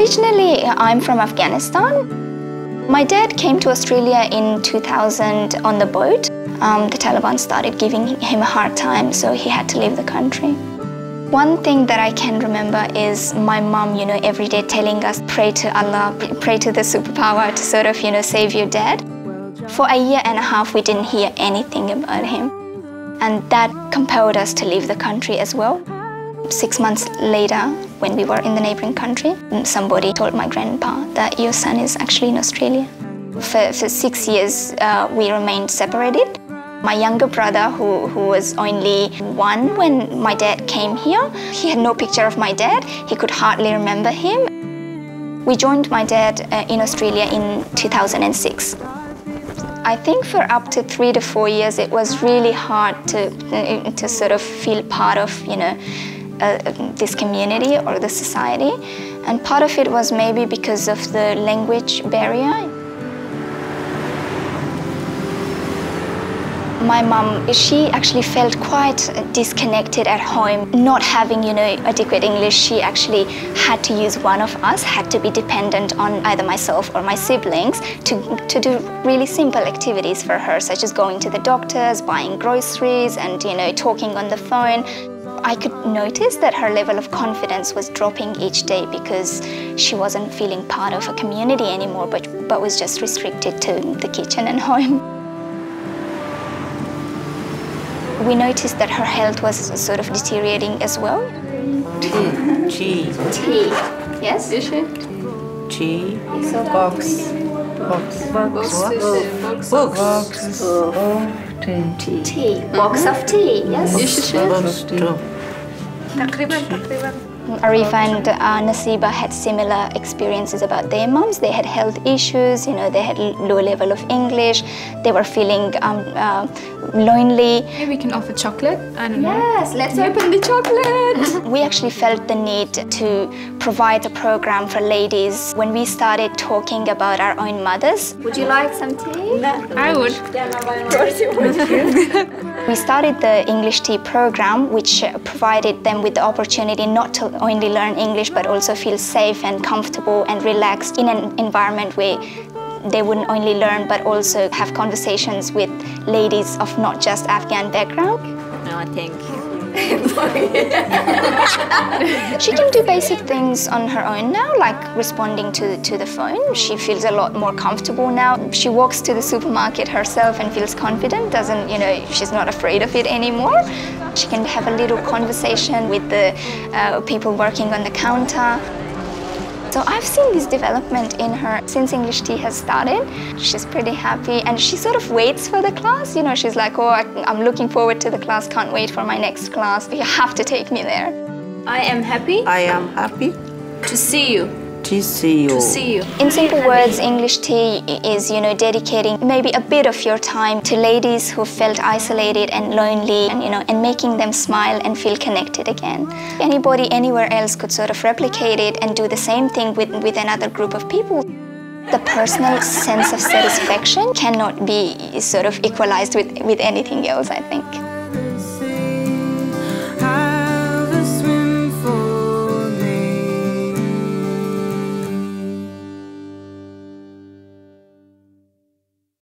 Originally, I'm from Afghanistan. My dad came to Australia in 2000 on the boat. The Taliban started giving him a hard time, so he had to leave the country. One thing that I can remember is my mum, every day telling us, pray to Allah, pray to the superpower to sort of, save your dad. For a year and a half, we didn't hear anything about him. And that compelled us to leave the country as well. 6 months later, when we were in the neighboring country, somebody told my grandpa that your son is actually in Australia. For 6 years, we remained separated. My younger brother, who was only 1 when my dad came here, he had no picture of my dad. He could hardly remember him. We joined my dad in Australia in 2006. I think for up to 3 to 4 years, it was really hard to sort of feel part of, this community or the society. And part of it was maybe because of the language barrier. My mum, she actually felt quite disconnected at home. Not having, adequate English, she actually had to use one of us, had to be dependent on either myself or my siblings to do really simple activities for her, such as going to the doctors, buying groceries, and, talking on the phone. I could notice that her level of confidence was dropping each day because she wasn't feeling part of a community anymore, but was just restricted to the kitchen and home. We noticed that her health was sort of deteriorating as well. Tea. Tea. Yes? Tea. Box. Tea. Box of tea. Yes. Arifa and Nasiba had similar experiences about their mums. They had health issues, they had low level of English. They were feeling lonely. Maybe we can offer chocolate. I don't know. Yes, let's open the chocolate. We actually felt the need to provide a program for ladies when we started talking about our own mothers. Would you like some tea? I would. Of course you would. We started the English tea program, which provided them with the opportunity not to only learn English, but also feel safe and comfortable and relaxed in an environment where they wouldn't only learn, but also have conversations with ladies of not just Afghan background. No, thank you. She can do basic things on her own now, like responding to the phone. She feels a lot more comfortable now. She walks to the supermarket herself and feels confident, she's not afraid of it anymore. She can have a little conversation with the people working on the counter. So I've seen this development in her since English tea has started. She's pretty happy and she sort of waits for the class. She's like, oh, I'm looking forward to the class, can't wait for my next class. You have to take me there. I am happy. I am happy To see you. to see you. To see you. In simple words, English tea is, dedicating maybe a bit of your time to ladies who felt isolated and lonely and, and making them smile and feel connected again. Anybody anywhere else could sort of replicate it and do the same thing with another group of people. The personal sense of satisfaction cannot be sort of equalized with anything else, I think.